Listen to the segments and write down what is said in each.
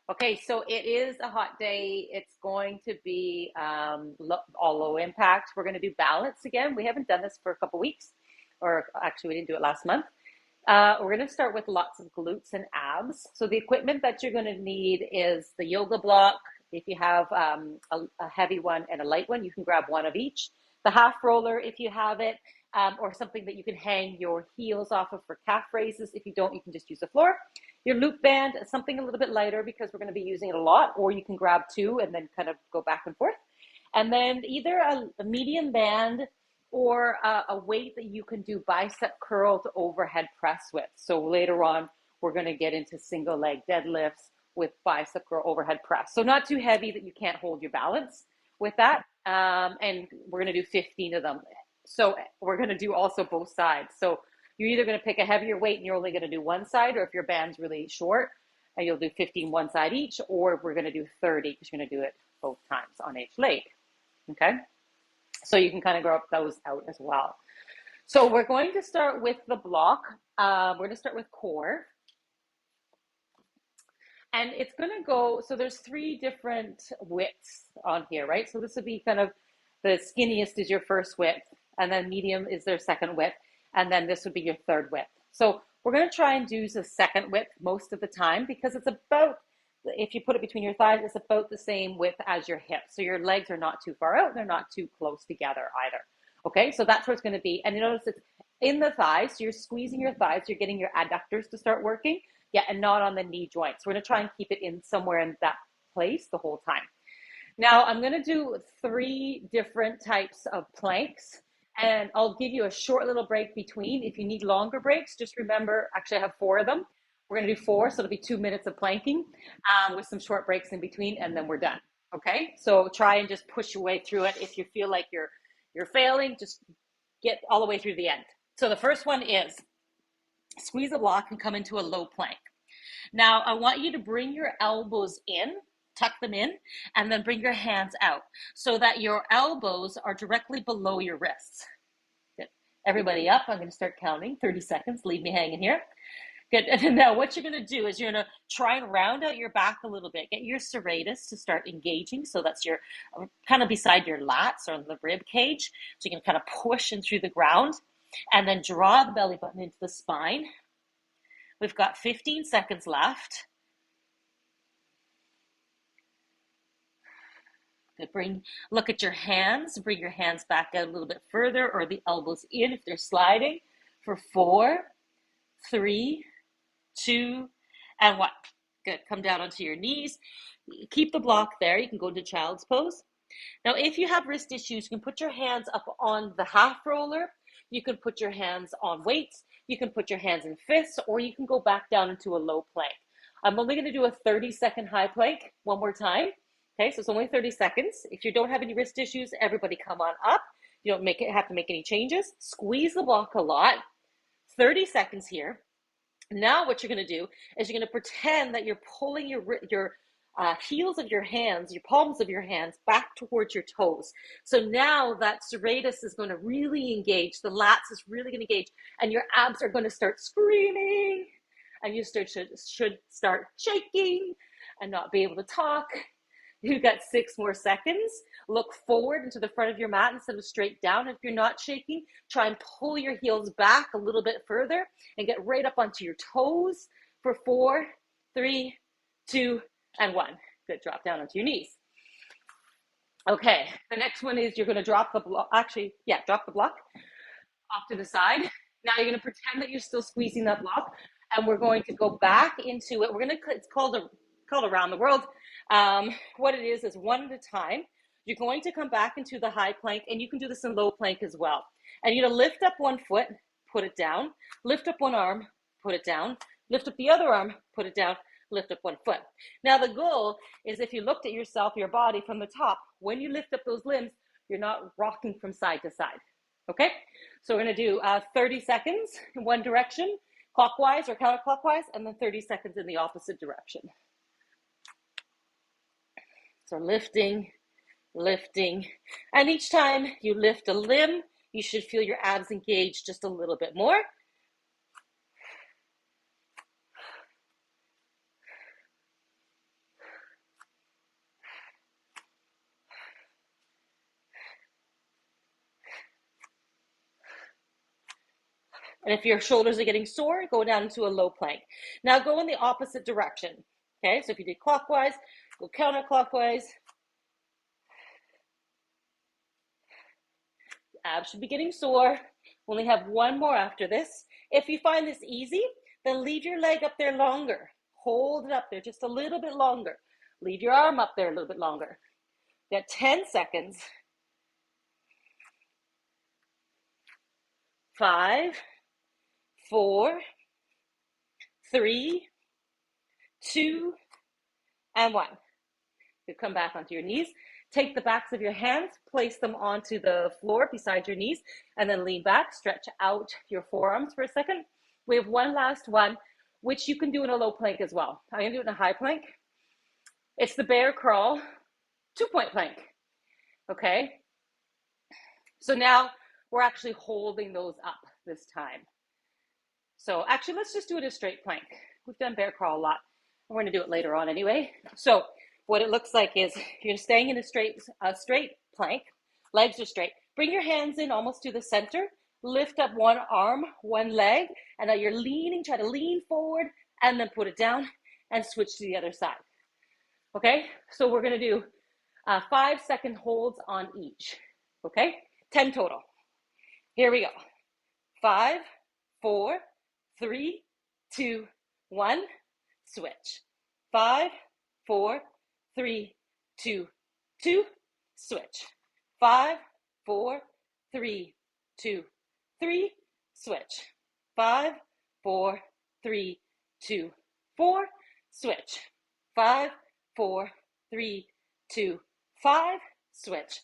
Okay, so it is a hot day. It's going to be all low impact. We're going to do balance again. We haven't done this for a couple weeks, or actually, we didn't do it last month. We're going to start with lots of glutes and abs. So the equipment that you're going to need is the yoga block. If you have a heavy one and a light one, you can grab one of each. The half roller, if you have it, or something that you can hang your heels off of for calf raises. If you don't, you can just use the floor. Your loop band, something a little bit lighter because we're going to be using it a lot, or you can grab two and then kind of go back and forth. And then either a medium band or a weight that you can do bicep curl to overhead press with. So later on, we're going to get into single leg deadlifts with bicep curl overhead press. So not too heavy that you can't hold your balance with that. And we're going to do 15 of them. So we're going to do also both sides. So you're either going to pick a heavier weight and you're only going to do one side, or if your band's really short, and you'll do 15 one side each, or we're going to do 30 because you're going to do it both times on each leg. Okay? So you can kind of grow those out as well. So we're going to start with the block. We're going to start with core. And it's going to go, so there's 3 different widths on here, right? So this would be kind of the skinniest is your first width, and then medium is their second width, and then this would be your third width. So we're going to try and do the second width most of the time because it's about, if you put it between your thighs, it's about the same width as your hips. So your legs are not too far out, they're not too close together either. Okay, so that's where it's going to be. And you notice it's in the thighs, so you're squeezing your thighs, you're getting your adductors to start working. Yeah, and not on the knee joints. We're going to try and keep it in somewhere in that place the whole time. Now, I'm going to do 3 different types of planks, and I'll give you a short little break between. If you need longer breaks, just remember, actually I have 4 of them. We're going to do 4, so it'll be 2 minutes of planking with some short breaks in between, and then we're done. Okay, so try and just push your way through it. If you feel like you're failing, just get all the way through the end. So the first one is squeeze the block and come into a low plank. Now, I want you to bring your elbows in, tuck them in, and then bring your hands out so that your elbows are directly below your wrists. Good. Everybody up. I'm going to start counting. 30 seconds. Leave me hanging here. Good. And now what you're going to do is you're going to try and round out your back a little bit. Get your serratus to start engaging. So that's your kind of beside your lats or the rib cage. So you can kind of push in through the ground and then draw the belly button into the spine. We've got 15 seconds left. Good. Look at your hands. Bring your hands back out a little bit further, or the elbows in if they're sliding. For 4, 3, 2, and 1. Good. Come down onto your knees. Keep the block there. You can go into child's pose. Now, if you have wrist issues, you can put your hands up on the half roller. You can put your hands on weights. You can put your hands in fists, or you can go back down into a low plank. I'm only going to do a 30-second high plank one more time. Okay, so it's only 30 seconds. If you don't have any wrist issues, everybody come on up. You don't have to make any changes. Squeeze the block a lot. 30 seconds here. Now what you're going to do is you're going to pretend that you're pulling your heels of your hands, your palms of your hands back towards your toes. So now that serratus is going to really engage, the lats is really going to engage, and your abs are going to start screaming, and you should start shaking and not be able to talk. You've got 6 more seconds. Look forward into the front of your mat instead of straight down. If you're not shaking, try and pull your heels back a little bit further and get right up onto your toes for 4, 3, 2, and 1. Good. Drop down onto your knees. Okay. The next one is you're going to drop the block. Actually, yeah, drop the block off to the side. Now you're going to pretend that you're still squeezing that block, and we're going to go back into it. It's called around the world. What it is one at a time. You're going to come back into the high plank, and you can do this in low plank as well. And you're going to lift up one foot, put it down, lift up one arm, put it down, lift up the other arm, put it down, lift up one foot. Now the goal is, if you looked at yourself, your body from the top, when you lift up those limbs, you're not rocking from side to side. Okay? So we're going to do 30 seconds in one direction, clockwise or counterclockwise, and then 30 seconds in the opposite direction. So lifting, and each time you lift a limb, you should feel your abs engage just a little bit more. And if your shoulders are getting sore, go down into a low plank. Now go in the opposite direction. Okay, so if you did clockwise, go counterclockwise. Abs should be getting sore. Only have one more after this. If you find this easy, then leave your leg up there longer. Hold it up there just a little bit longer. Leave your arm up there a little bit longer. You got 10 seconds. 5, 4, 3, 2, and 1. You come back onto your knees. Take the backs of your hands, place them onto the floor beside your knees, and then lean back, stretch out your forearms for a second. We have one last one, which you can do in a low plank as well. I'm gonna do it in a high plank. It's the bear crawl, 2-point plank, okay? So now we're actually holding those up this time. So actually, let's just do it a straight plank. We've done bear crawl a lot. We're gonna do it later on anyway. So what it looks like is you're staying in a straight plank, legs are straight. Bring your hands in almost to the center, lift up one arm, one leg, and now you're leaning, try to lean forward and then put it down and switch to the other side. Okay, so we're gonna do 5-second holds on each, okay? 10 total. Here we go. 5, 4, 3, 2, 1, switch. 5, 4, 3, 2, 2, switch. 5, 4, 3, 2, 3, switch. 5, 4, 3, 2, 4, switch. 5, 4, 3, 2, 5, switch.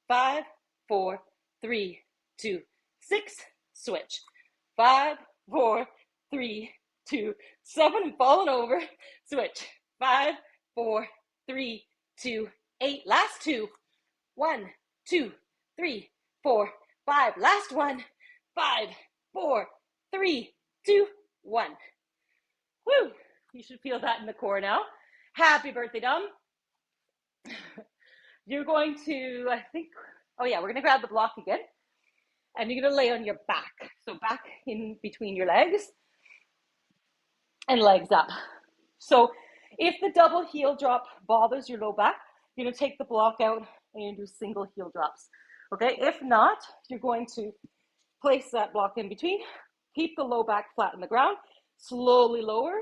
5, 4, 3, 2, 6, switch. 5, 4, 3, 2, 7, falling over, switch. 5, 4, 3, 2, 8, last 2, 1, 2, 3, 4, 5, last 1, 5, 4, 3, 2, 1. Woo! You should feel that in the core now. Happy birthday, Dom. You're going to, I think, oh yeah, we're gonna grab the block again. And you're gonna lay on your back. So back in between your legs and legs up. So if the double heel drop bothers your low back, you're gonna take the block out and you're gonna do single heel drops. Okay, if not, you're going to place that block in between, keep the low back flat on the ground, slowly lower,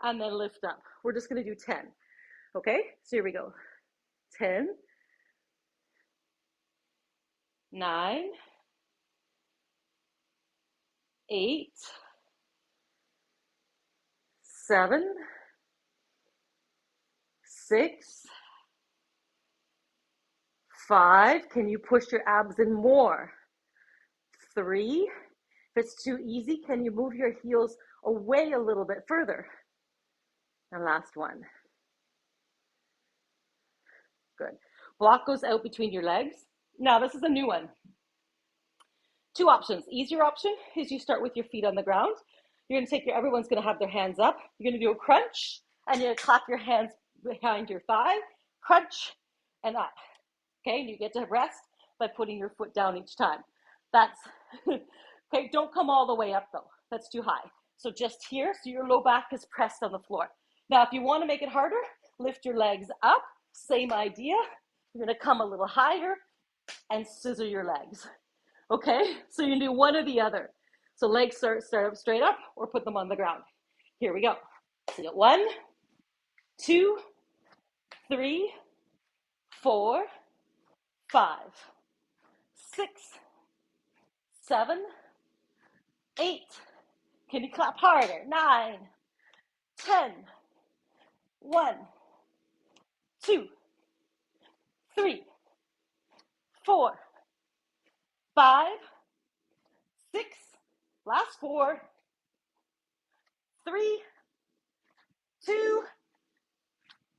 and then lift up. We're just gonna do 10. Okay, so here we go. 10, 9, 8, 7, 6, 5. Can you push your abs in more? 3. If it's too easy, can you move your heels away a little bit further? And last one. Good. Block goes out between your legs. Now, this is a new one. 2 options. Easier option is you start with your feet on the ground. You're gonna take everyone's gonna have their hands up. You're gonna do a crunch, and you're gonna clap your hands behind your thigh, crunch, and up. Okay, and you get to rest by putting your foot down each time. That's, okay, don't come all the way up though. That's too high. So just here, so your low back is pressed on the floor. Now, if you wanna make it harder, lift your legs up, same idea. You're gonna come a little higher and scissor your legs. Okay, so you can do one or the other. So legs start up straight up or put them on the ground. Here we go. So you got 1, 2, 3, 4, 5, 6, 7, 8. Can you clap harder? 9, 10, 1, 2, 3, 4, 5, 6, last 4, 3, 2,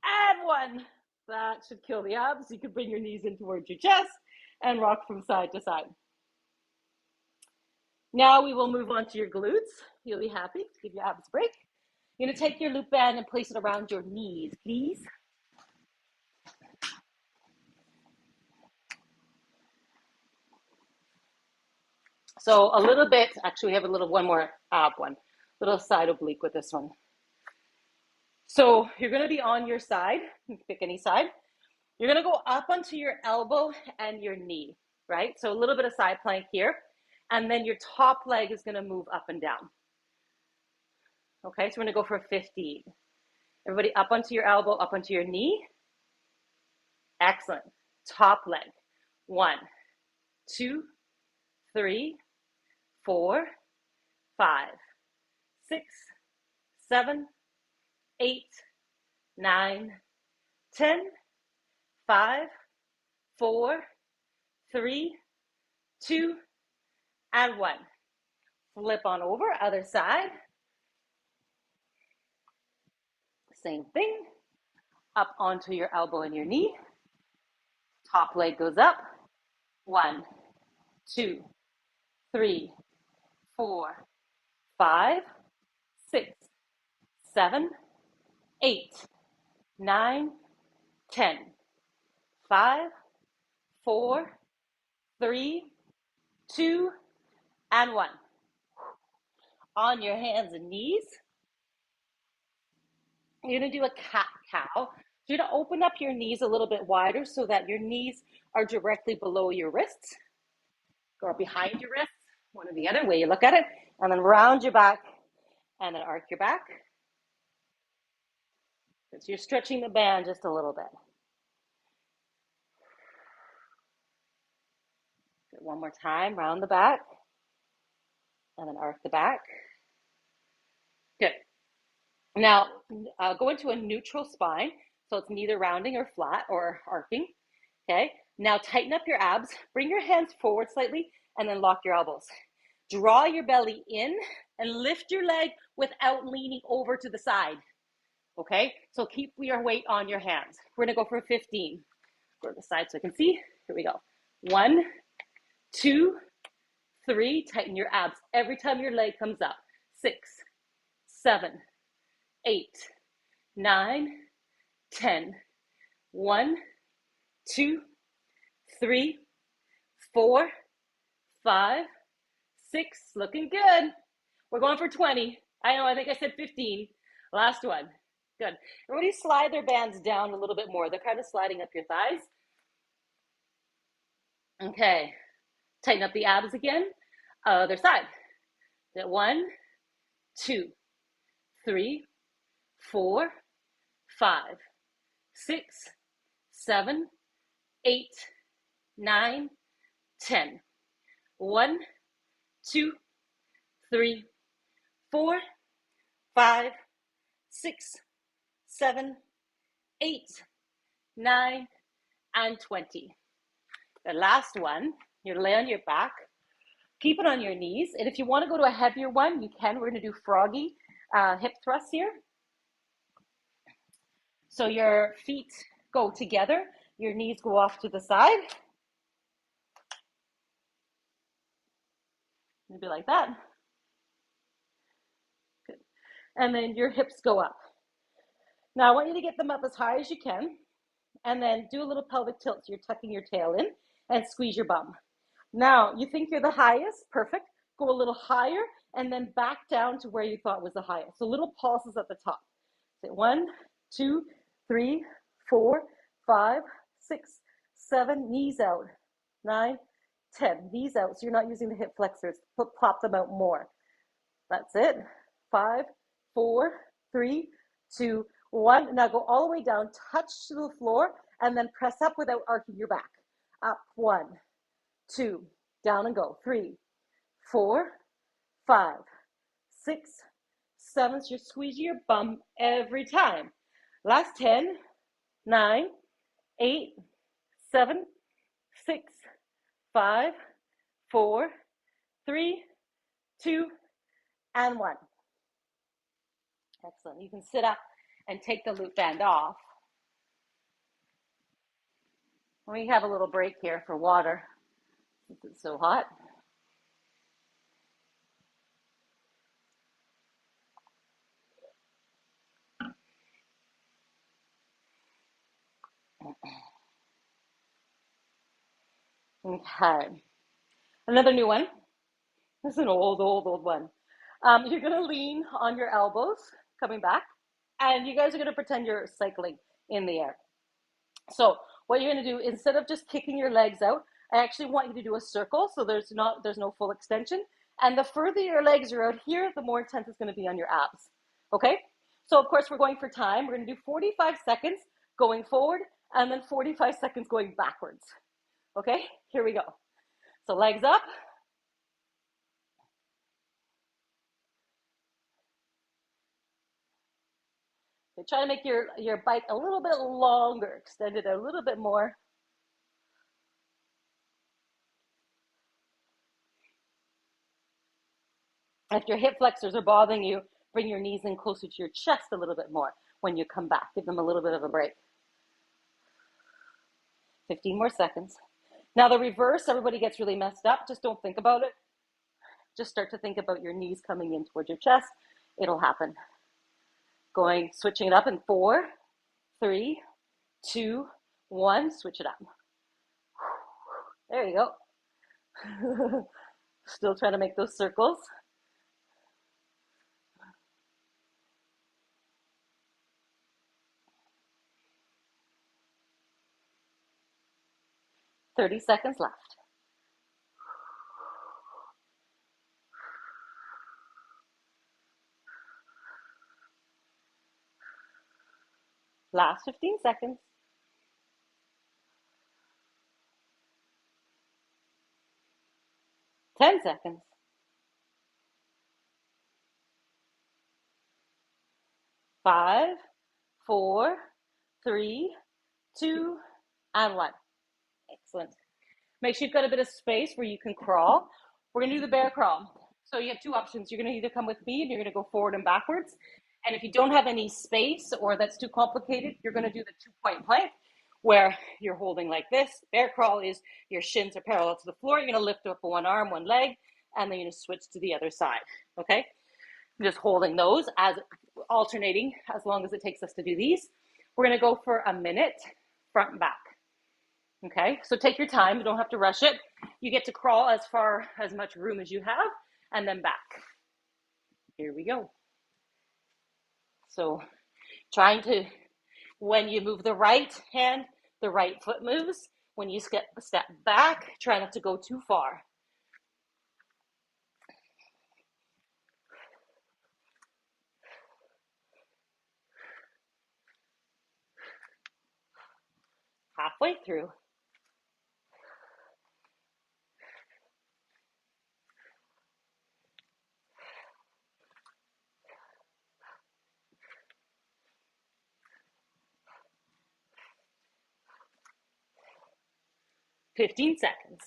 and 1. That should kill the abs. You can bring your knees in towards your chest and rock from side to side. Now we will move on to your glutes. You'll be happy to give your abs a break. You're gonna take your loop band and place it around your knees, please. So a little bit, actually we have a little one more ab one, little side oblique with this one. So you're gonna be on your side, you can pick any side. You're gonna go up onto your elbow and your knee, right? So a little bit of side plank here. And then your top leg is gonna move up and down. Okay, so we're gonna go for 15. Everybody up onto your elbow, up onto your knee. Excellent. Top leg. 1, 2, 3, 4, 5, 6, 7, 8, 9, 10, 5, 4, 3, 2, and 1. Flip on over, other side. Same thing. Up onto your elbow and your knee. Top leg goes up. 1, 2, 3, 4, 5, 6, 7, 8, 9, 10. 5, 4, 3, 2, and 1. On your hands and knees. You're going to do a cat-cow. You're going to open up your knees a little bit wider so that your knees are directly below your wrists or behind your wrists, one or the other way you look at it, and then round your back and then arc your back. So you're stretching the band just a little bit. Good. One more time, round the back and then arc the back. Good. Now, go into a neutral spine, so it's neither rounding or flat or arcing, okay? Now, tighten up your abs, bring your hands forward slightly, and then lock your elbows. Draw your belly in and lift your leg without leaning over to the side, okay? So keep your weight on your hands. We're gonna go for 15. Go to the side so I can see. Here we go. 1, 2, 3, tighten your abs every time your leg comes up. 6, 7, 8, 9, 10. 1, 2, 3, 4, 5, 6. Looking good. We're going for 20. I know, I think I said 15. Last one. Good. Everybody slide their bands down a little bit more. They're kind of sliding up your thighs. Okay. Tighten up the abs again. Other side. 1, 2, 3, 4, 5, 6, 7, 8, 9, 10. 1, 2, 3, 4, 5, 6, 7, 8, 9, and 20. The last one, you lay on your back, keep it on your knees. And if you want to go to a heavier one, you can. We're going to do froggy hip thrusts here. So your feet go together, your knees go off to the side. Maybe like that. Good. And then your hips go up. Now I want you to get them up as high as you can, and then do a little pelvic tilt. So you're tucking your tail in and squeeze your bum. Now you think you're the highest, perfect. Go a little higher and then back down to where you thought was the highest. So little pulses at the top. Say 1, 2, 3, 4, 5, 6, 7, knees out. 9, 10, knees out. So you're not using the hip flexors. Pop them out more. That's it. 5, 4, 3, 2, 1. Now go all the way down, touch to the floor, and then press up without arcing your back. Up. 1, 2, down and go. 3, 4, 5, 6, 7. So you're squeezing your bum every time. Last 10, 9, 8, 7, 6, 5, 4, 3, 2, and 1. Excellent. You can sit up and take the loop band off. We have a little break here for water since it's so hot. Okay. Another new one. This is an old one. You're gonna lean on your elbows, coming back, and you guys are gonna pretend you're cycling in the air. So what you're gonna do, instead of just kicking your legs out, I actually want you to do a circle, so there's no full extension. And the further your legs are out here, the more intense it's gonna be on your abs. Okay? So of course we're going for time. We're gonna do 45 seconds going forward, and then 45 seconds going backwards. Okay? Here we go. So legs up. Okay, try to make your bike a little bit longer, extend it a little bit more. If your hip flexors are bothering you, bring your knees in closer to your chest a little bit more when you come back. Give them a little bit of a break. 15 more seconds. Now the reverse, everybody gets really messed up. Just don't think about it. Just start to think about your knees coming in towards your chest. It'll happen. Switching it up in 4, 3, 2, 1. Switch it up. There you go. Still trying to make those circles. 30 seconds left. Last 15 seconds. 10 seconds. 5, 4, 3, 2, and 1. Excellent. Make sure you've got a bit of space where you can crawl. We're going to do the bear crawl. So you have two options. You're going to either come with me and you're going to go forward and backwards. And if you don't have any space or that's too complicated, you're going to do the 2-point plank where you're holding like this. Bear crawl is your shins are parallel to the floor. You're going to lift up one arm, one leg, and then you're going to switch to the other side. Okay? Just holding those as alternating as long as it takes us to do these. We're going to go for a minute, front and back. Okay, so take your time. You don't have to rush it. You get to crawl as much room as you have, and then back. Here we go. So trying to, when you move the right hand, the right foot moves. When you step back, try not to go too far. Halfway through. "15 seconds.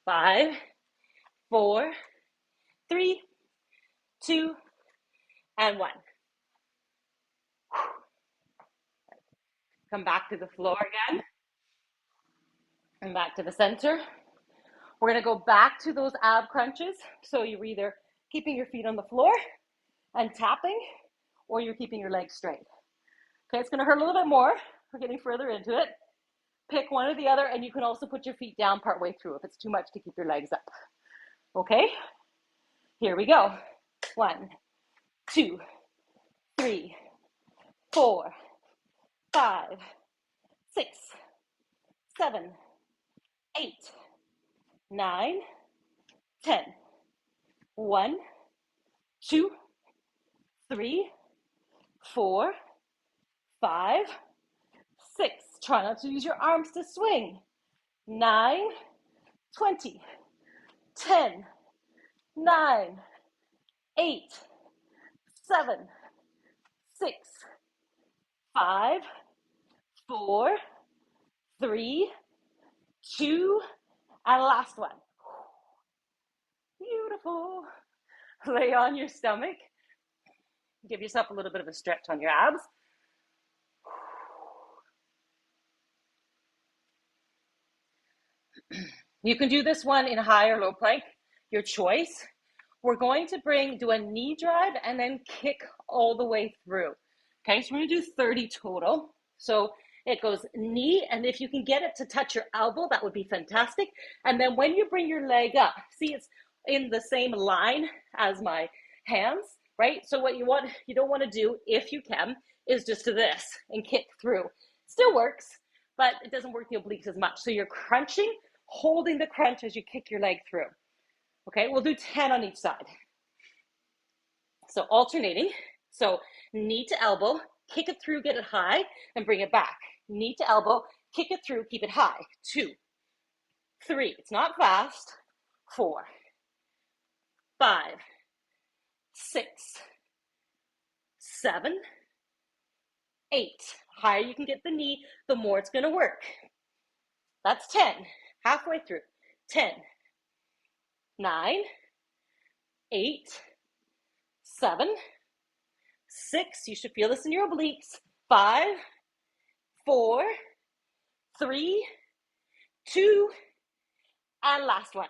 5, 4, 3, 2, and 1. Come back to the floor again. And back to the center. We're going to go back to those ab crunches. So you're either keeping your feet on the floor and tapping, or you're keeping your legs straight. Okay, it's going to hurt a little bit more. We're getting further into it. Pick one or the other, and you can also put your feet down partway through if it's too much to keep your legs up. Okay, here we go. 1, 2, 3, 4, 5, 6, 7, 8, 9, 10. 1, 2, 3, 4, 5, 6. Try not to use your arms to swing. 9, 20, 10, 9, 8, 7, 6, 5, 4, 3, 2, and last one. Beautiful. Lay on your stomach. Give yourself a little bit of a stretch on your abs. You can do this one in high or low plank, your choice. we're going to do a knee drive and then kick all the way through. Okay, so we're gonna do 30 total. So it goes knee, and if you can get it to touch your elbow, that would be fantastic. And then when you bring your leg up, see it's in the same line as my hands, right? So what you don't want to do, if you can, is just do this and kick through. Still works, but it doesn't work the obliques as much. So you're crunching, holding the crunch as you kick your leg through. Okay, we'll do 10 on each side. So alternating. So knee to elbow, kick it through, get it high, and bring it back. Knee to elbow, kick it through, keep it high. 2, 3, it's not fast. 4, 5, 6, 7, 8. Higher you can get the knee, the more it's going to work. That's 10. Halfway through. 10, 9, 8, 7, 6. You should feel this in your obliques. 5, 4, 3, 2, and last one.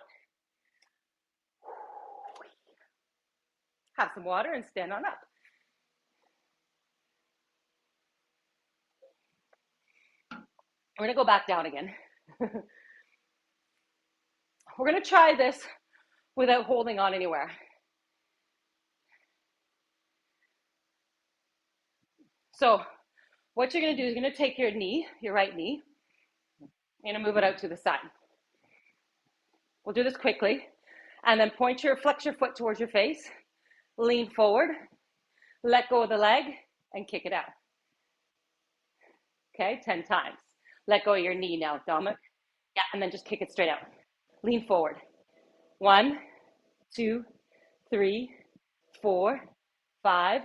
Have some water and stand on up. We're going to go back down again. We're going to try this without holding on anywhere. So what you're going to do is you're going to take your knee, your right knee, you're going to move it out to the side. We'll do this quickly. And then flex your foot towards your face, lean forward, let go of the leg, and kick it out. Okay, 10 times. Let go of your knee now, Dominic. Yeah, and then just kick it straight out. Lean forward. 1, 2, 3, 4, 5,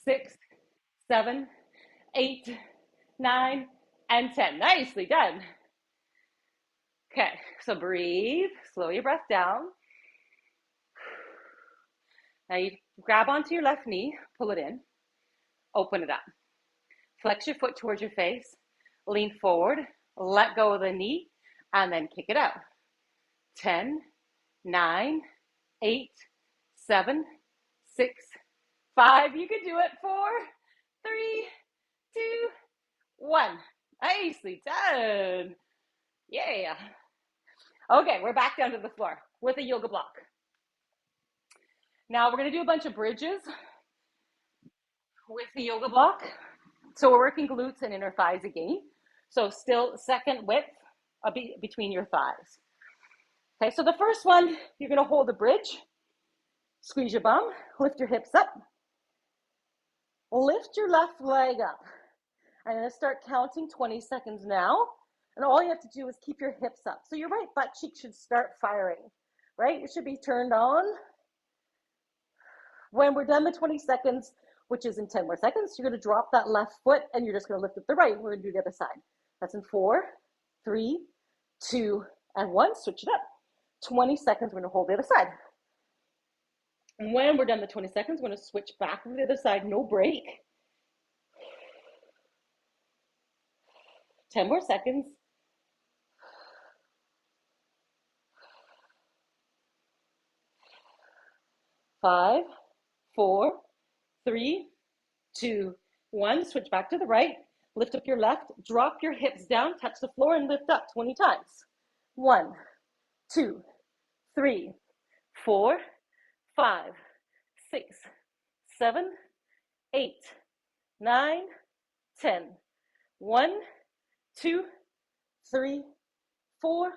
6, 7, 8, 9, and 10. Nicely done. Okay, so breathe, slow your breath down. Now you grab onto your left knee, pull it in, open it up. Flex your foot towards your face, lean forward, let go of the knee, and then kick it out. 10, 9, 8, 7, 6, 5. You can do it. 4, 3, 2, 1. Nicely done. Yeah. Okay, we're back down to the floor with a yoga block. Now we're going to do a bunch of bridges with the yoga block. So we're working glutes and inner thighs again. So still second width between your thighs. Okay, so the first one, you're going to hold the bridge, squeeze your bum, lift your hips up, lift your left leg up. I'm going to start counting 20 seconds now. And all you have to do is keep your hips up. So your right butt cheek should start firing, right? It should be turned on. When we're done the 20 seconds, which is in 10 more seconds, you're going to drop that left foot and you're just going to lift up the right. We're going to do the other side. That's in 4, 3, 2, and 1. Switch it up. 20 seconds, we're going to hold the other side. And when we're done the 20 seconds, we're going to switch back to the other side, no break. 10 more seconds. 5, 4, 3, 2, 1. Switch back to the right. Lift up your left. Drop your hips down. Touch the floor and lift up 20 times. 1, 2, 3, 4, 5, 6, 7, 8, 9, 10. 1, 2, 3, 4,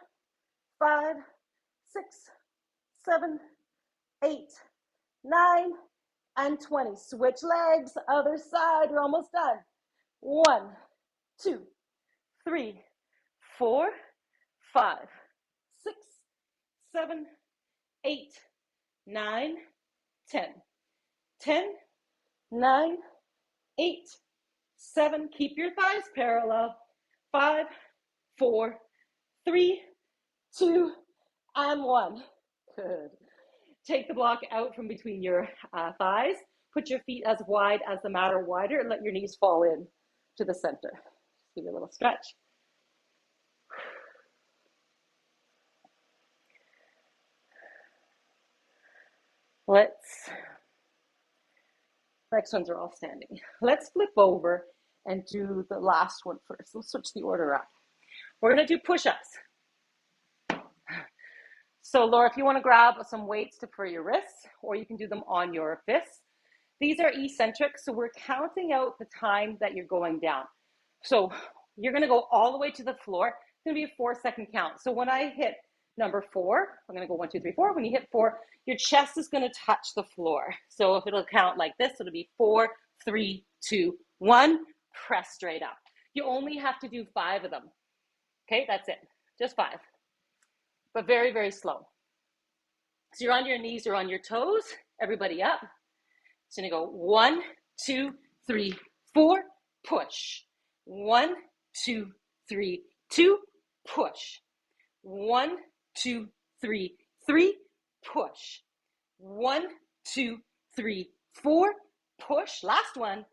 5, 6, 7, 8, 9, and 20. Switch legs, other side. We're almost done. 1, 2, 3, 4, 5, 6, 7, 8, 9, 10. 10, 9, 8, 7. Keep your thighs parallel. 5, 4, 3, 2, and 1. Good. Take the block out from between your thighs. Put your feet as wide as the mat or wider and let your knees fall in to the center. Just give you a little stretch. Next ones are all standing. Let's flip over and do the last one first. Let's switch the order up. We're going to do push-ups. So Laura, if you want to grab some weights for your wrists, or you can do them on your fists. These are eccentric, so we're counting out the time that you're going down. So you're going to go all the way to the floor. It's going to be a 4-second count. So when I hit number 4, I'm going to go 1, 2, 3, 4. When you hit 4, your chest is going to touch the floor. So if it'll count like this, it'll be 4, 3, 2, 1. Press straight up. You only have to do 5 of them. Okay, that's it. Just 5. But very, very slow. So you're on your knees or on your toes. Everybody up. It's going to go 1, 2, 3, 4, push. 1, 2, 3, 2, push. 1, 2, 3, 3, push. 1, 2, 3, 4, push. Last one.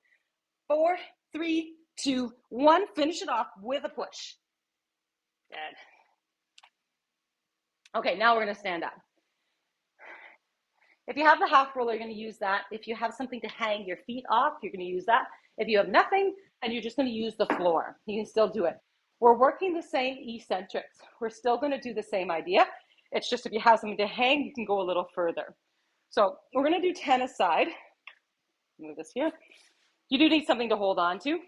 4, 3, 2, 1. Finish it off with a push. Good. Okay, now we're going to stand up. If you have the half roller, you're going to use that. If you have something to hang your feet off, you're going to use that. If you have nothing, and you're just going to use the floor, you can still do it. We're working the same eccentrics. We're still going to do the same idea. It's just if you have something to hang, you can go a little further. So we're going to do 10 aside. Move this here. You do need something to hold on to.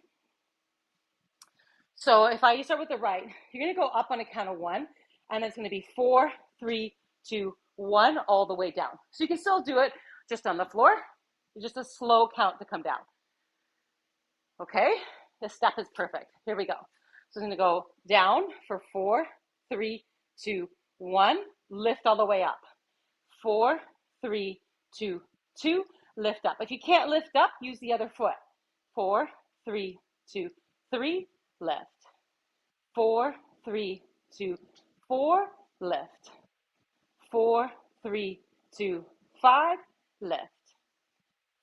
So if you start with the right, you're going to go up on a count of 1, and it's going to be 4, 3, 2, 1, all the way down. So you can still do it just on the floor. It's just a slow count to come down. Okay, this step is perfect. Here we go. So I'm going to go down for 4, 3, 2, 1. Lift all the way up. 4, 3, 2, 2. Lift up. If you can't lift up, use the other foot. 4, 3, 2, 3. Lift. 4, 3, 2, 4. Lift. 4, 3, 2, 5. Lift.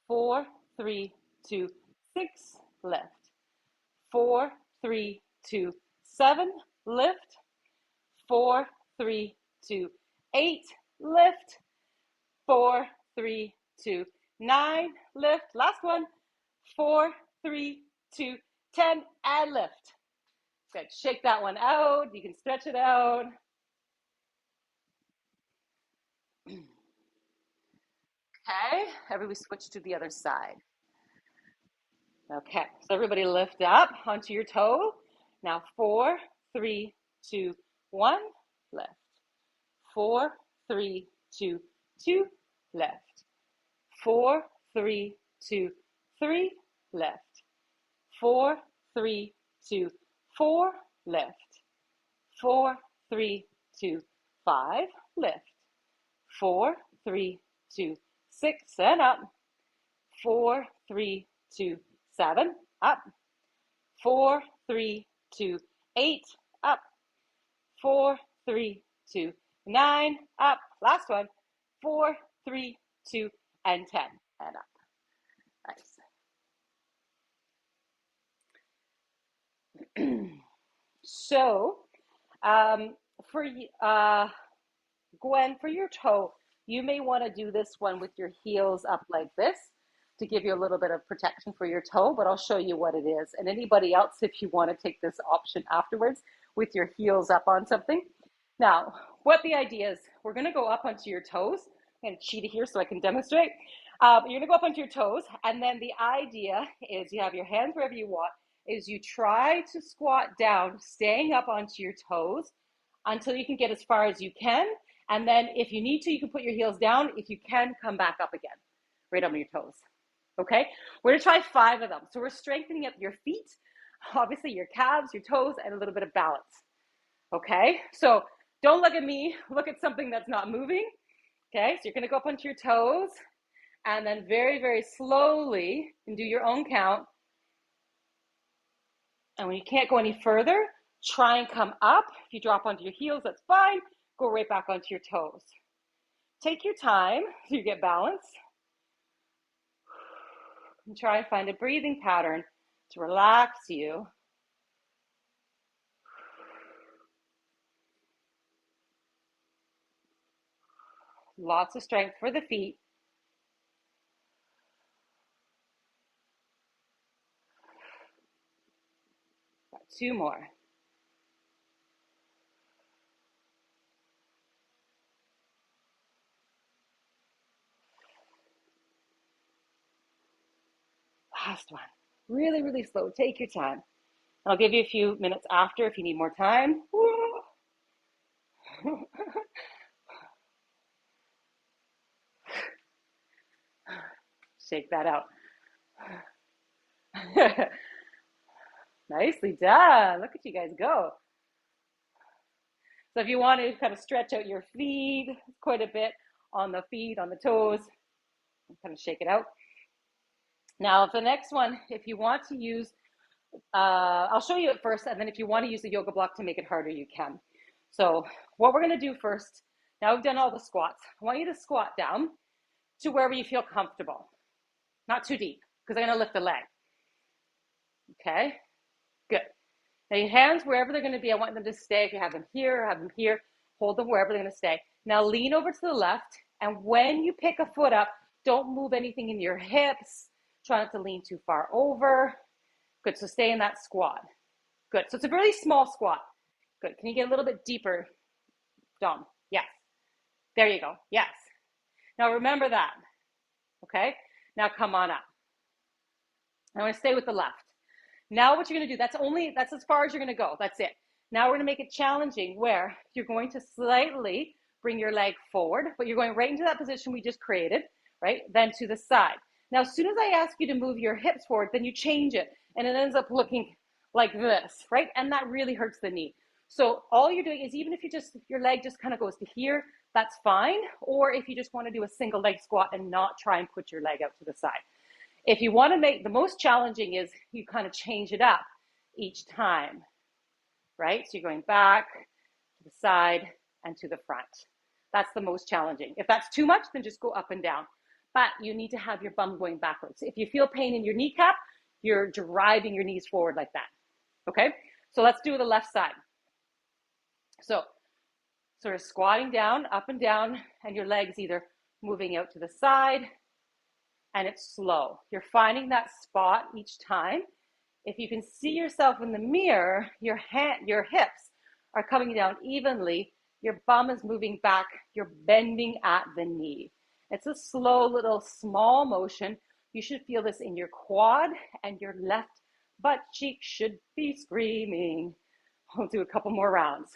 4, 3, 2, 6. Lift. 4, 3, 2, 7. Lift. 4, 3, 2, 8. Lift. 4, 3, 2, 9. Lift. Last one. 4, 3, 2, 10. And lift. Good. Shake that one out. You can stretch it out. Okay. Everybody switch to the other side. Okay. So everybody lift up onto your toe. Now 4, 3, 2, 1. Lift. 4, 3, 2, 2. Lift. 4, 3, 2, 3. Lift. 4, 3, 2, 4. Lift. 4, 3, 2, 5. Lift. 4, 3, 2, 6. And up. 4, 3, 2, 7. Up. 4, 3, 2, 8. Up. 4, 3, 2, 9. Up. Last one. 4, 3, 2, and 10. And up. Nice. So, for Gwen, for your toe, you may want to do this one with your heels up like this to give you a little bit of protection for your toe, but I'll show you what it is. And anybody else, if you want to take this option afterwards with your heels up on something. Now, what the idea is, we're going to go up onto your toes. I'm going to cheat it here so I can demonstrate. You're going to go up onto your toes, and then the idea is you have your hands wherever you want, is you try to squat down, staying up onto your toes until you can get as far as you can. And then if you need to, you can put your heels down. If you can, come back up again, right on your toes. Okay, we're going to try 5 of them. So we're strengthening up your feet, obviously your calves, your toes, and a little bit of balance. Okay, so don't look at me, look at something that's not moving. Okay, so you're going to go up onto your toes, and then very, very slowly, and do your own count. And when you can't go any further, try and come up. If you drop onto your heels, that's fine. Go right back onto your toes. Take your time so you get balance. And try and find a breathing pattern to relax you. Lots of strength for the feet. 2 more. Last one. Really, really slow. Take your time. I'll give you a few minutes after if you need more time. Shake that out. Nicely done. Look at you guys go. So if you want to kind of stretch out your feet quite a bit on the feet, on the toes, kind of shake it out. Now, for the next one, if you want to use, I'll show you it first, and then if you want to use the yoga block to make it harder, you can. So what we're going to do first, now we've done all the squats, I want you to squat down to wherever you feel comfortable. Not too deep, because I'm going to lift the leg. Okay, good. Now your hands, wherever they're going to be, I want them to stay. If you have them here, have them here, hold them wherever they're going to stay. Now lean over to the left, and when you pick a foot up, don't move anything in your hips. Try not to lean too far over. Good, so stay in that squat. Good, so it's a really small squat. Good, can you get a little bit deeper, Dom? Yes. There you go, yes. Now remember that, okay? Now come on up. I want to stay with the left. Now what you're going to do, that's as far as you're going to go. That's it. Now we're going to make it challenging where you're going to slightly bring your leg forward, but you're going right into that position we just created, right? Then to the side. Now, as soon as I ask you to move your hips forward, then you change it and it ends up looking like this, right? And that really hurts the knee. So all you're doing is even if your leg just kind of goes to here, that's fine. Or if you just want to do a single leg squat and not try and put your leg out to the side. If you want to make the most challenging is you kind of change it up each time, right? So you're going back to the side and to the front. That's the most challenging. If that's too much, then just go up and down. But you need to have your bum going backwards. If you feel pain in your kneecap, you're driving your knees forward like that. Okay? So let's do the left side. So sort of squatting down, up and down, and your legs either moving out to the side, and it's slow. You're finding that spot each time. If you can see yourself in the mirror, your hips are coming down evenly, your bum is moving back, you're bending at the knee. It's a slow little small motion. You should feel this in your quad, and your left butt cheek should be screaming. We'll do a couple more rounds.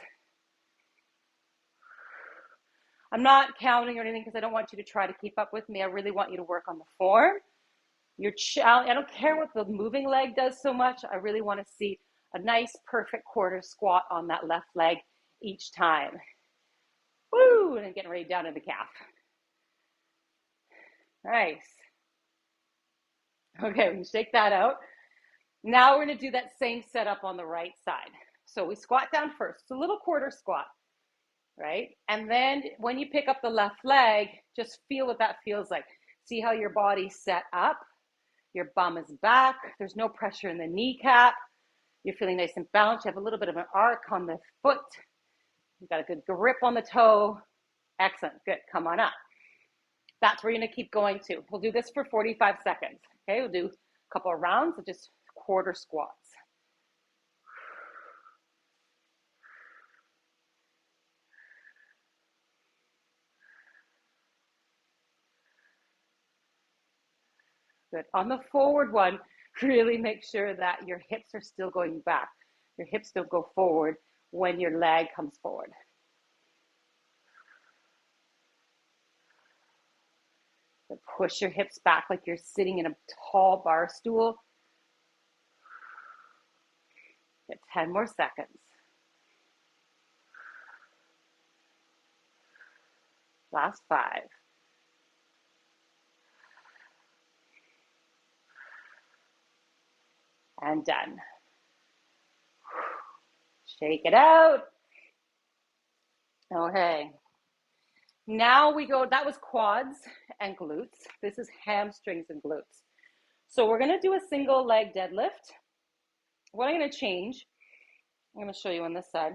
I'm not counting or anything because I don't want you to try to keep up with me. I really want you to work on the form. I don't care what the moving leg does so much. I really want to see a nice, perfect quarter squat on that left leg each time. Woo! And then getting ready down to the calf. Nice. Okay, we can shake that out. Now we're going to do that same setup on the right side. So we squat down first. It's a little quarter squat, right? And then when you pick up the left leg, just feel what that feels like. See how your body's set up. Your bum is back. There's no pressure in the kneecap. You're feeling nice and balanced. You have a little bit of an arc on the foot. You've got a good grip on the toe. Excellent. Good. Come on up. That's where you're going to keep going to. We'll do this for 45 seconds. Okay, we'll do a couple of rounds of just quarter squats. Good. On the forward one, really make sure that your hips are still going back. Your hips don't go forward when your leg comes forward. So push your hips back like you're sitting in a tall bar stool. Get 10 more seconds. Last 5. And done. Shake it out. Okay. Now we go, that was quads and glutes. This is hamstrings and glutes. So we're going to do a single leg deadlift. What I'm going to change, I'm going to show you on this side.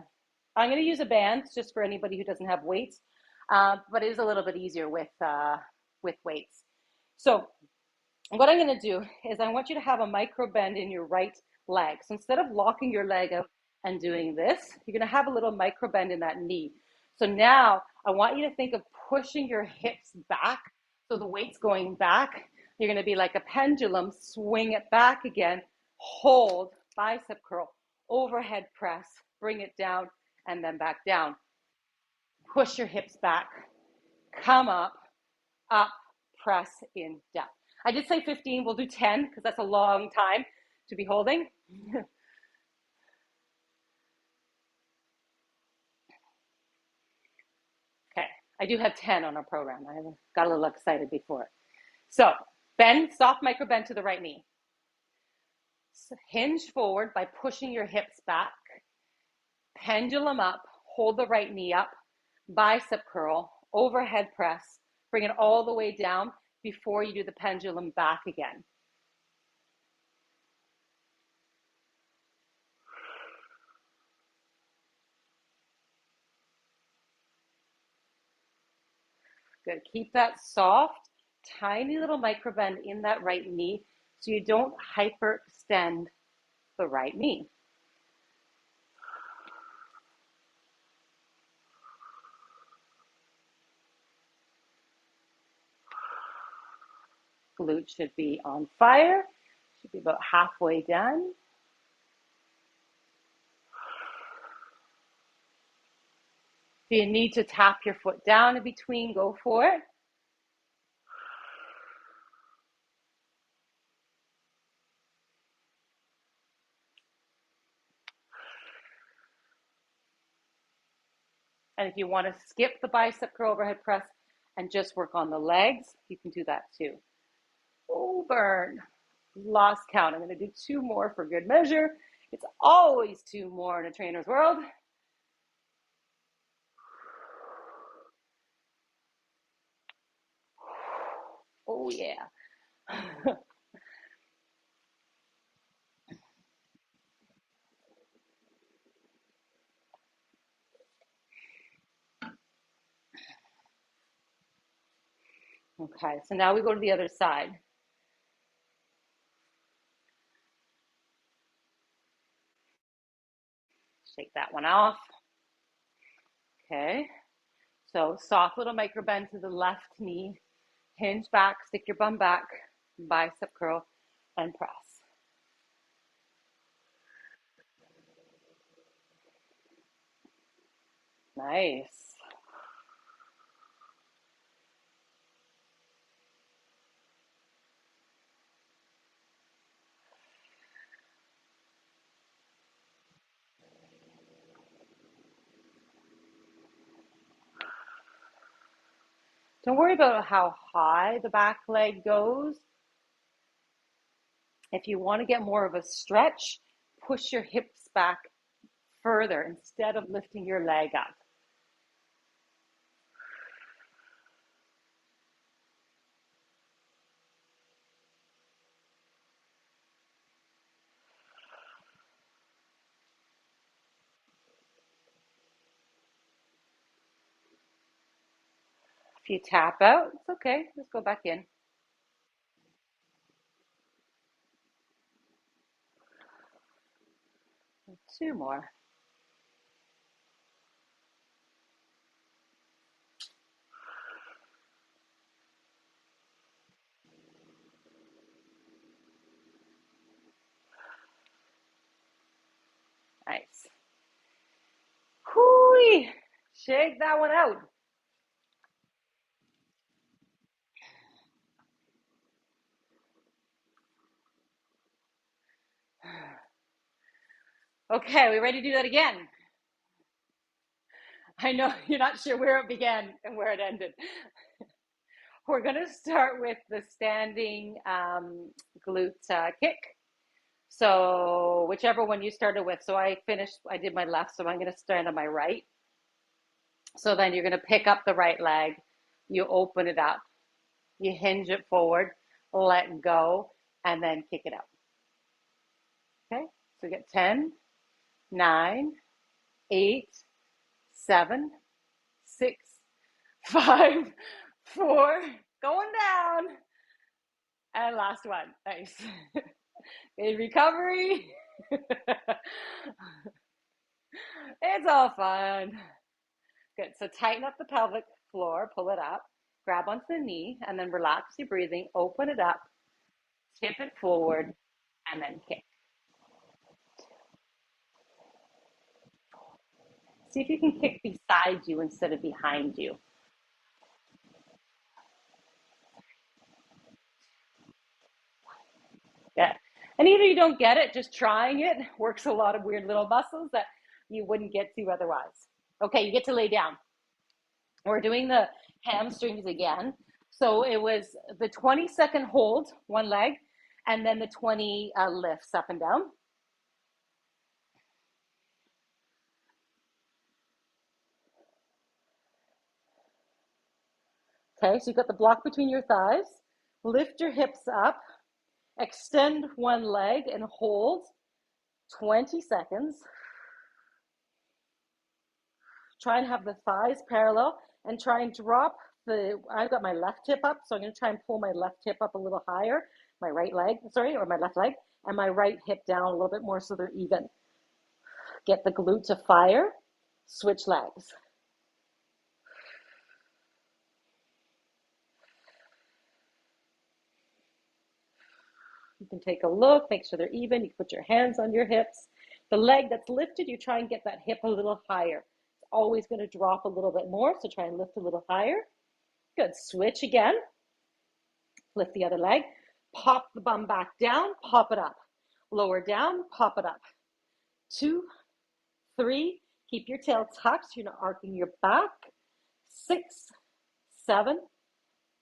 I'm going to use a band just for anybody who doesn't have weights, but it is a little bit easier with weights. So what I'm going to do is I want you to have a micro bend in your right leg. So instead of locking your leg out and doing this, you're going to have a little micro bend in that knee. So now I want you to think of pushing your hips back. So the weight's going back. You're going to be like a pendulum, swing it back again, hold, bicep curl, overhead press, bring it down, and then back down. Push your hips back, come up, press in, down. I did say 15, we'll do 10 because that's a long time to be holding. Okay, I do have 10 on our program. I got a little excited before. So bend, soft micro bend to the right knee. Hinge forward by pushing your hips back. Pendulum up, hold the right knee up, bicep curl, overhead press, bring it all the way down before you do the pendulum back again. Good. Keep that soft, tiny little micro bend in that right knee so you don't hyperextend the right knee. Glute should be on fire. Should be about halfway done. If you need to tap your foot down in between, go for it. And if you want to skip the bicep curl overhead press and just work on the legs, you can do that too. Oh, burn. Lost count. I'm going to do 2 more for good measure. It's always 2 more in a trainer's world. Oh, yeah. Okay, so now we go to the other side. Shake that one off. Okay, so soft little micro bend to the left knee. Hinge back, stick your bum back, bicep curl, and press. Nice. Don't worry about how high the back leg goes. If you want to get more of a stretch, push your hips back further instead of lifting your leg up. If you tap out, it's okay. Just go back in. Two more. Nice. Whoo! Shake that one out. Okay, we ready to do that again? I know you're not sure where it began and where it ended. We're going to start with the standing glute kick. So whichever one you started with. So I did my left, so I'm going to stand on my right. So then you're going to pick up the right leg. You open it up. You hinge it forward, let go, and then kick it out. Okay, so get 10, 9, 8, 7, 6, 5, 4, going down. And last one. Nice. Good recovery. It's all fun. Good. So tighten up the pelvic floor, pull it up, grab onto the knee, and then relax your breathing, open it up, tip it forward, and then kick. See if you can kick beside you instead of behind you. Yeah. And either you don't get it, just trying it works a lot of weird little muscles that you wouldn't get to otherwise. Okay, you get to lay down. We're doing the hamstrings again. So it was the 20-second hold, one leg, and then the 20 lifts up and down. Okay, so you've got the block between your thighs. Lift your hips up, extend one leg and hold 20 seconds. Try and have the thighs parallel and try and drop I've got my left hip up, so I'm going to try and pull my left hip up a little higher, my right leg, sorry, or my left leg, and my right hip down a little bit more so they're even. Get the glute to fire, switch legs. You can take a look, make sure they're even. You can put your hands on your hips. The leg that's lifted, you try and get that hip a little higher. It's always going to drop a little bit more, so try and lift a little higher. Good. Switch again. Lift the other leg. Pop the bum back down, pop it up. Lower down, pop it up. 2, 3. Keep your tail tucked so you're not arcing your back. 6, 7,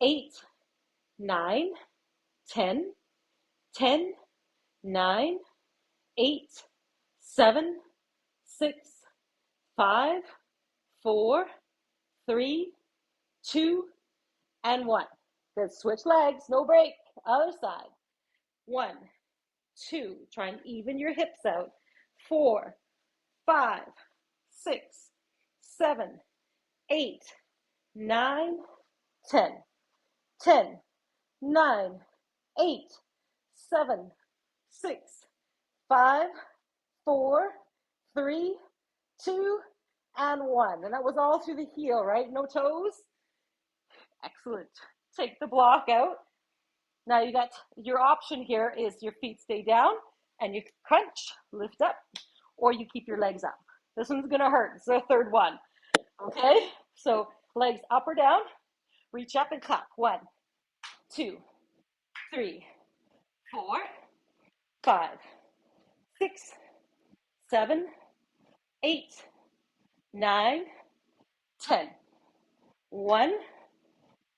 8, 9, 10, 10, 9, 8, 7, 6, 5, 4, 3, 2, and 1. Good. Switch legs, no break. Other side. 1, 2. Try and even your hips out. 4, 5, 6, 7, 8, 9, 10. 10, 9, 8, 7, 6, 5, 4, 3, 2, and 1. And that was all through the heel, right? No toes? Excellent. Take the block out. Now you got your option here is your feet stay down and you crunch, lift up, or you keep your legs up. This one's gonna hurt. It's the third one. Okay? So legs up or down, reach up and clap. 1, 2, 3, 4, 5, 6, 7, 8, 9, 10. 1,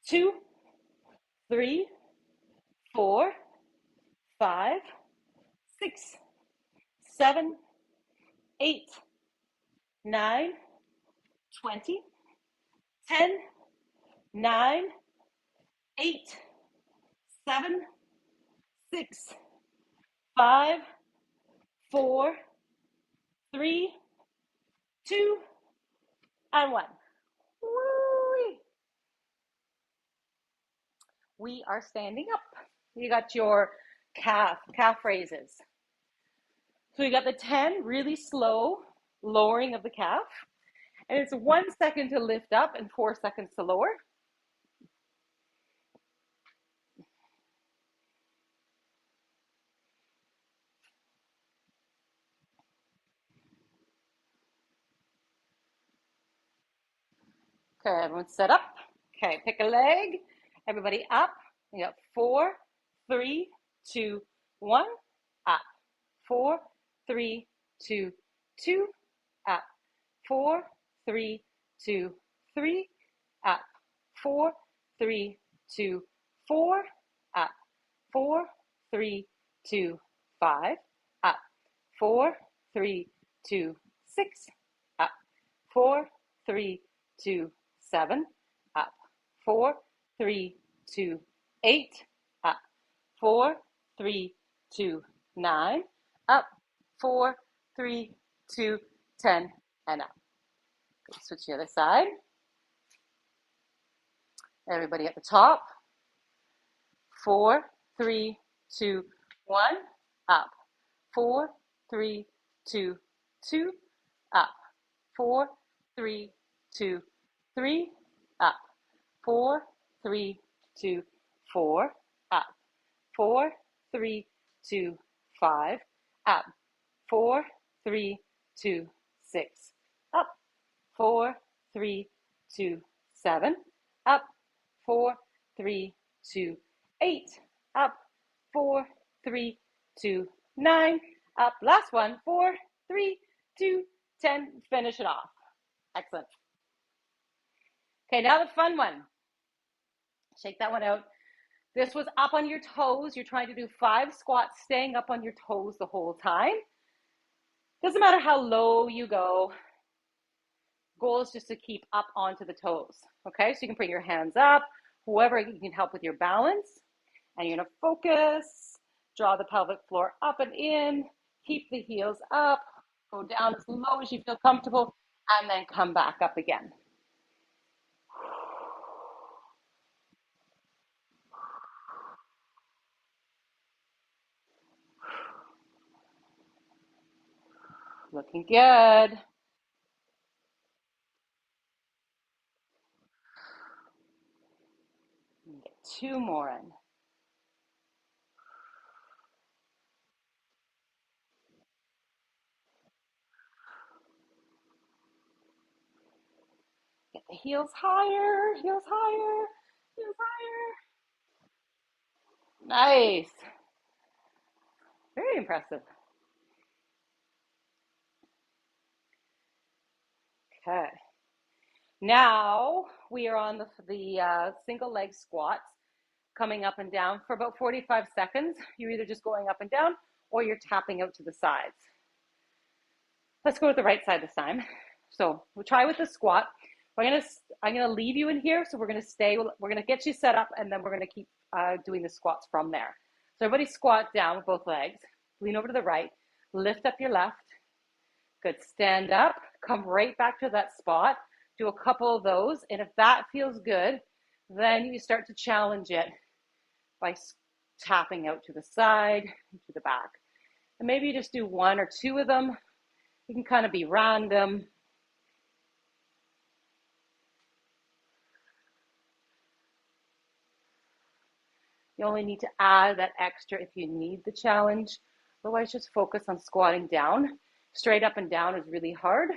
2, 3, 4, 5, 6, 7, 8, 9, 20, 10, 9, 8, 7, 6, 5, 4, 3, 2, and 1. Woo-wee. We are standing up. You got your calf raises. So you got the 10, really slow lowering of the calf. And it's 1 second to lift up and 4 seconds to lower. Okay, everyone set up. Okay, pick a leg. Everybody up. You got 4, 3, 2, 1. Up. 4, 3, 2, 2. Up. 4, 3, 2, 3. Up. 4, 3, 2, 4. Up. 4, 3, 2, 5. Up. 4, 3, 2, 6. Up. 4, 3, 2, 7. Up. 4, 3, 2, 8. Up. 4, 3, 2, 9. Up. 4, 3, 2, 10, and up. Switch the other side. Everybody at the top. 4, 3, 2, 1. Up. 4, 3, 2, 2, up. 4, 3, 2, 3, up. 4, 3, 2, 4, up. 4, 3, 2, 5, up. 4, 3, 2, 6, up. 4, 3, 2, 7, up. 4, 3, 2, 8, up. 4, 3, 2, 9, up. Last one. 4, 3, 2, 10. Finish it off. Excellent. Okay, now the fun one. Shake that one out. This was up on your toes. You're trying to do 5 squats, staying up on your toes the whole time. Doesn't matter how low you go. Goal is just to keep up onto the toes. Okay, so you can bring your hands up, whoever you can help with your balance. And you're gonna focus, draw the pelvic floor up and in, keep the heels up, go down as low as you feel comfortable, and then come back up again. Looking good. Get 2 more in. Get the heels higher, heels higher, heels higher. Nice. Very impressive. Okay. Now we are on the single leg squats, coming up and down for about 45 seconds. You're either just going up and down or you're tapping out to the sides. Let's go with the right side this time. So we'll try with the squat. I'm gonna leave you in here, so we're gonna get you set up, and then we're gonna keep doing the squats from there. So everybody squat down with both legs, lean over to the right, lift up your left. Good, stand up, come right back to that spot, do a couple of those, and if that feels good, then you start to challenge it by tapping out to the side, to the back. And maybe you just do 1 or 2 of them. You can kind of be random. You only need to add that extra if you need the challenge. Otherwise, just focus on squatting down. Straight up and down is really hard.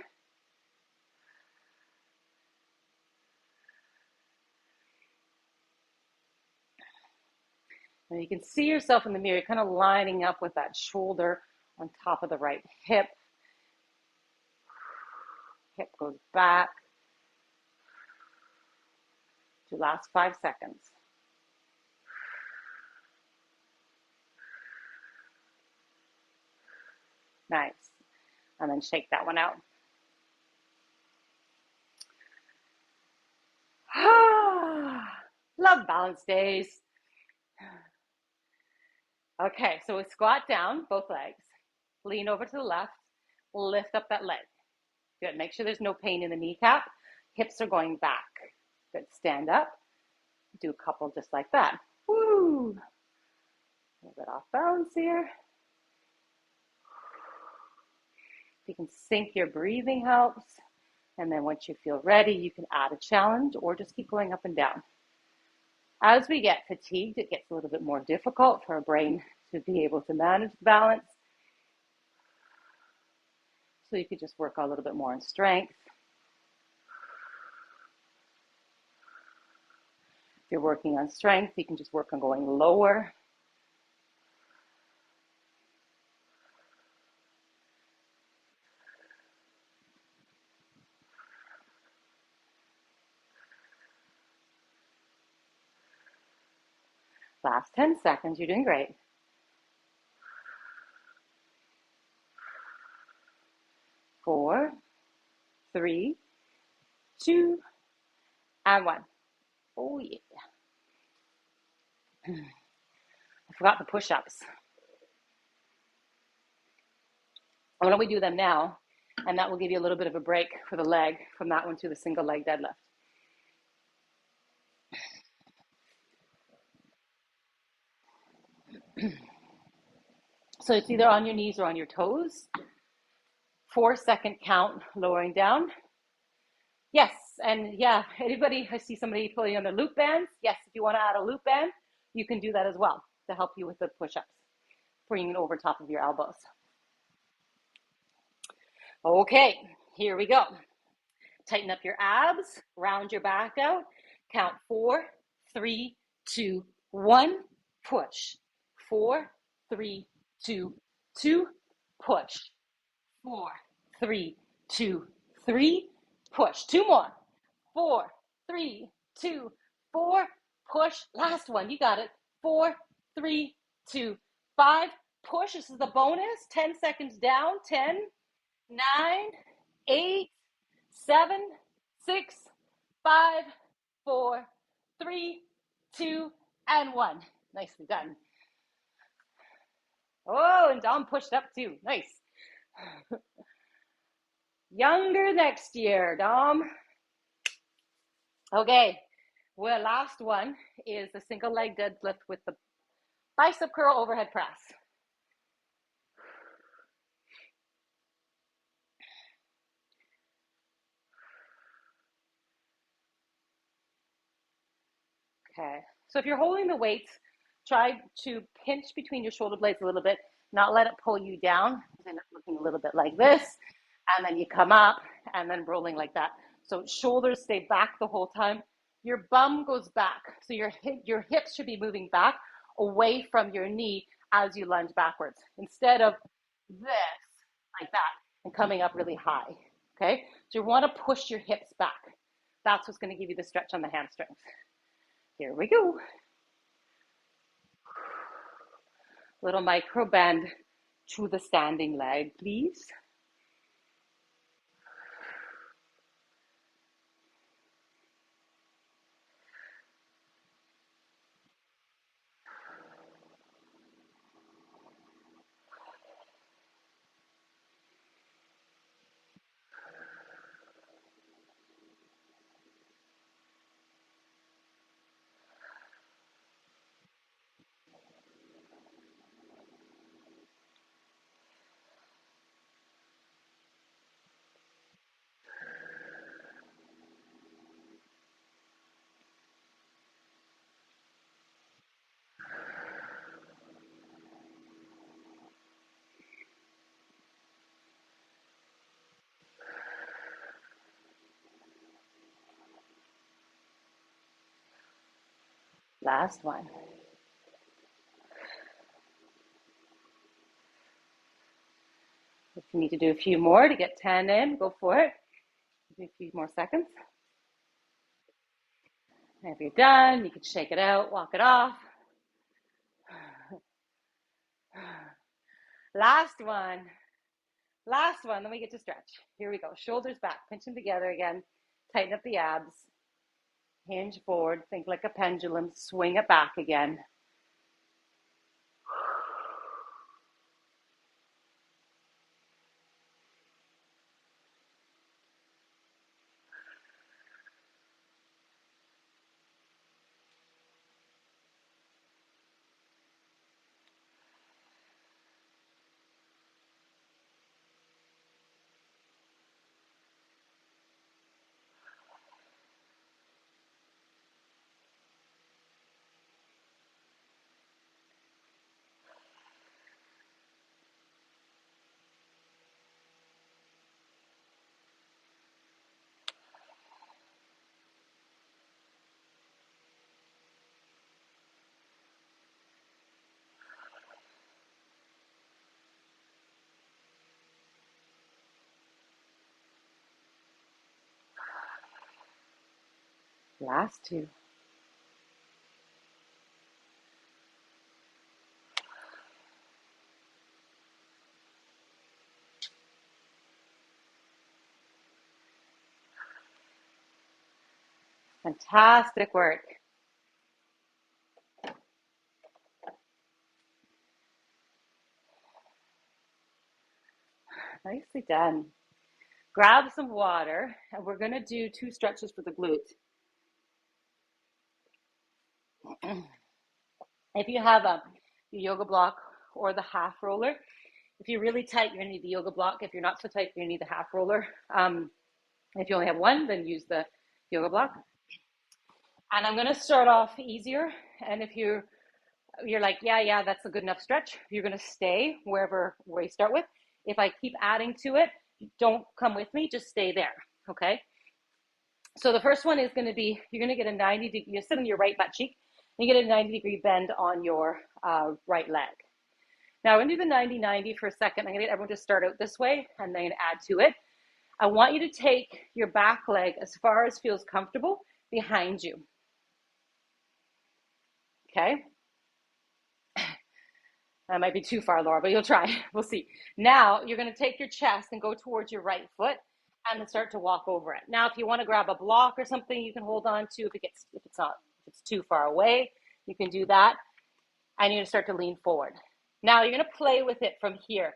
And you can see yourself in the mirror, kind of lining up with that shoulder on top of the right hip. Hip goes back. To last 5 seconds. Nice. And then shake that one out. Love balance days. Okay, so we squat down, both legs. Lean over to the left. Lift up that leg. Good. Make sure there's no pain in the kneecap. Hips are going back. Good. Stand up. Do a couple just like that. Woo! A little bit off balance here. If you can sync your breathing helps. And then once you feel ready, you can add a challenge or just keep going up and down. As we get fatigued, it gets a little bit more difficult for our brain to be able to manage the balance. So you could just work a little bit more on strength. If you're working on strength, you can just work on going lower. Last 10 seconds, you're doing great. 4, 3, 2, and 1. Oh yeah. I forgot the push-ups. Why don't we do them now? And that will give you a little bit of a break for the leg from that one to the single leg deadlift. So it's either on your knees or on your toes. 4-second count, lowering down. Yes, and yeah, anybody, I see somebody pulling on their loop bands. Yes, if you want to add a loop band, you can do that as well to help you with the push-ups, bringing it over top of your elbows. Okay, here we go. Tighten up your abs, round your back out. Count 4, 3, 2, 1, push. 4, 3, 2, 2, push. 4, 3, 2, 3, push. Two more. 4, 3, 2, 4, push. Last one. You got it. 4, 3, 2, 5, push. This is the bonus. 10 seconds down. 10, 9, 8, 7, 6, 5, 4, 3, 2, and 1. Nicely done. Oh, and Dom pushed up too. Nice. Younger next year, Dom. Okay, well, last one is the single leg deadlift with the bicep curl overhead press. Okay, so if you're holding the weights, try to pinch between your shoulder blades a little bit, not let it pull you down. End up looking a little bit like this, and then you come up and then rolling like that. So shoulders stay back the whole time. Your bum goes back, so your hips should be moving back away from your knee as you lunge backwards, instead of this, like that, and coming up really high. Okay, so you want to push your hips back. That's what's going to give you the stretch on the hamstrings. Here we go. Little micro bend to the standing leg, please. Last one. If you need to do a few more to get 10 in, go for it. Do a few more seconds. And if you're done, you can shake it out, walk it off. Last one. Last one, then we get to stretch. Here we go. Shoulders back, pinch them together again. Tighten up the abs. Hinge forward, think like a pendulum. Swing it back again. Last two. Fantastic work. Nicely done. Grab some water, and we're going to do 2 stretches for the glutes. If you have a yoga block or the half roller. If you're really tight, you're gonna need the yoga block. If you're not so tight, you're gonna need the half roller. If you only have one, then use the yoga block. And I'm gonna start off easier. And if you're like, yeah, that's a good enough stretch, you're gonna stay where you start with. If I keep adding to it, don't come with me, just stay there, okay? So the first one is gonna be, you're gonna get a 90 degree, you sit on your right butt cheek, and you get a 90-degree bend on your right leg. Now I'm gonna do the 90-90 for a second. I'm gonna get everyone to start out this way and then add to it. I want you to take your back leg as far as feels comfortable behind you, okay? That might be too far, Laura, but you'll try. We'll see. Now you're going to take your chest and go towards your right foot and then start to walk over it. Now, if you want to grab a block or something you can hold on to, if it's too far away, you can do that. And you're going to start to lean forward. Now you're going to play with it from here.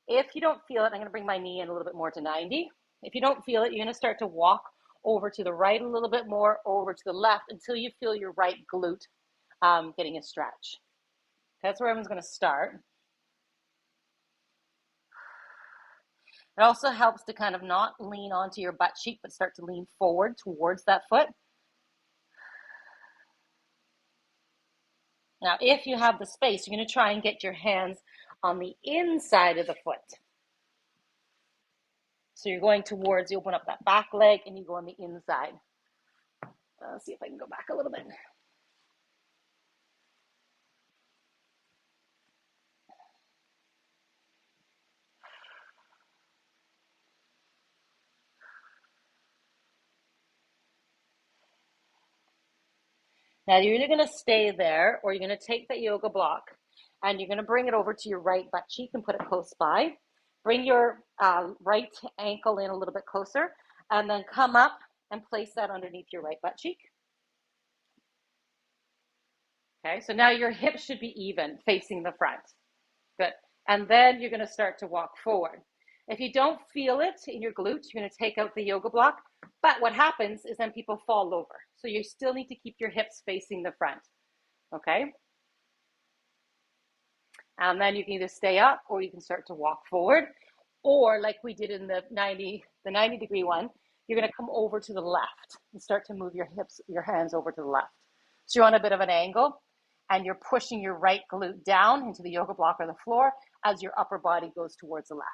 If you don't feel it, I'm going to bring my knee in a little bit more to 90. If you don't feel it, you're going to start to walk over to the right a little bit more, over to the left until you feel your right glute getting a stretch. That's where everyone's going to start. It also helps to kind of not lean onto your butt cheek, but start to lean forward towards that foot. Now, if you have the space, you're going to try and get your hands on the inside of the foot. So you're going towards, you open up that back leg and you go on the inside. Let's see if I can go back a little bit. Now you're either going to stay there or you're going to take that yoga block and you're going to bring it over to your right butt cheek and put it close by. Bring your right ankle in a little bit closer and then come up and place that underneath your right butt cheek. Okay, so now your hips should be even facing the front. Good. And then you're going to start to walk forward. If you don't feel it in your glutes, you're going to take out the yoga block. But what happens is then people fall over. So you still need to keep your hips facing the front. Okay? And then you can either stay up or you can start to walk forward. Or like we did in the 90-degree one, you're going to come over to the left and start to move your hips, your hands over to the left. So you're on a bit of an angle and you're pushing your right glute down into the yoga block or the floor as your upper body goes towards the left.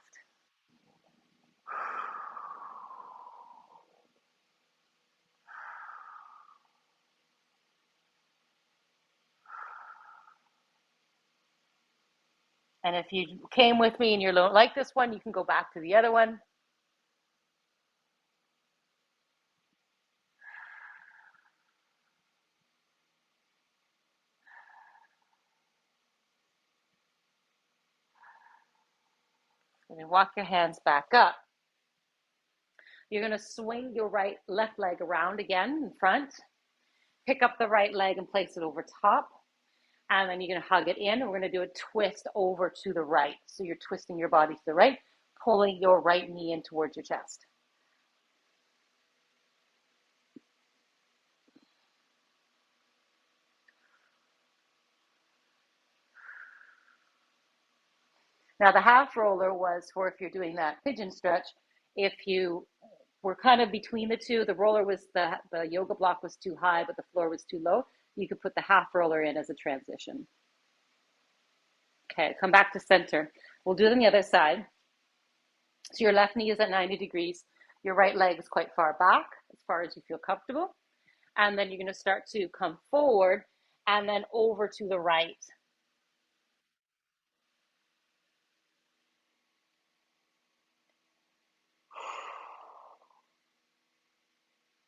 And if you came with me and you don't like this one, you can go back to the other one. And then walk your hands back up. You're going to swing your left leg around again in front. Pick up the right leg and place it over top. And then you're going to hug it in. We're going to do a twist over to the right. So you're twisting your body to the right, pulling your right knee in towards your chest. Now the half roller was for if you're doing that pigeon stretch. If you were kind of between the two, the roller was the yoga block was too high, but the floor was too low, you could put the half roller in as a transition. Okay, come back to center. We'll do it on the other side. So your left knee is at 90 degrees. Your right leg is quite far back, as far as you feel comfortable. And then you're going to start to come forward and then over to the right.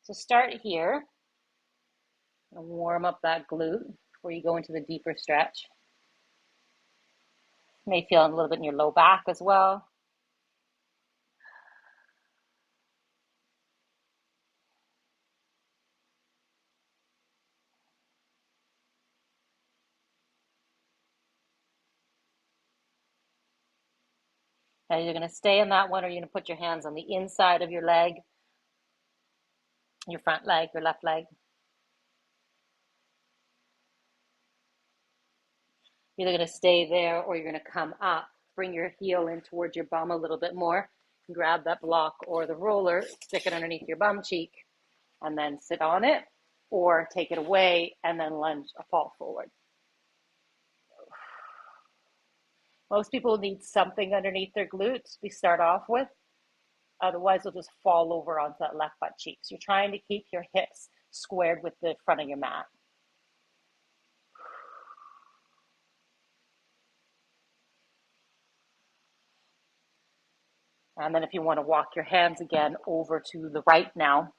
So start here and warm up that glute before you go into the deeper stretch. You may feel a little bit in your low back as well. Now you're going to stay in that one, or you're going to put your hands on the inside of your leg, your front leg, your left leg. You're either going to stay there or you're going to come up. Bring your heel in towards your bum a little bit more. Grab that block or the roller, stick it underneath your bum cheek, and then sit on it, or take it away and then lunge a fall forward. Most people need something underneath their glutes we start off with. Otherwise, they'll just fall over onto that left butt cheek. So you're trying to keep your hips squared with the front of your mat. And then if you want to walk your hands again over to the right now.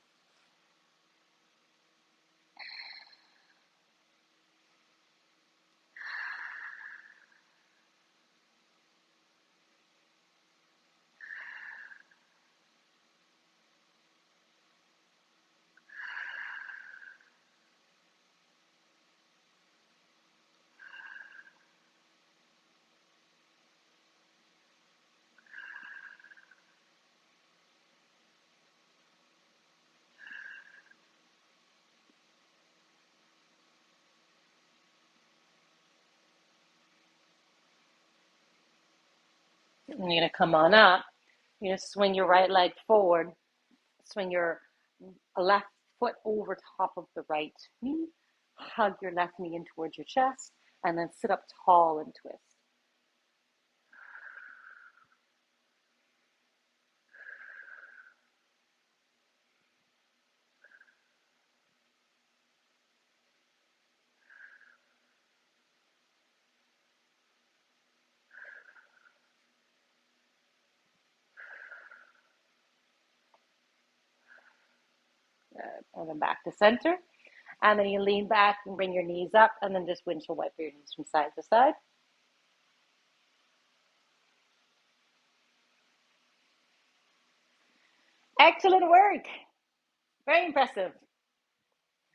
And you're going to come on up. You're going to swing your right leg forward. Swing your left foot over top of the right knee. Hug your left knee in towards your chest. And then sit up tall and twist. And then back to center. And then you lean back and bring your knees up, and then just windshield wiper your knees from side to side. Excellent work. Very impressive.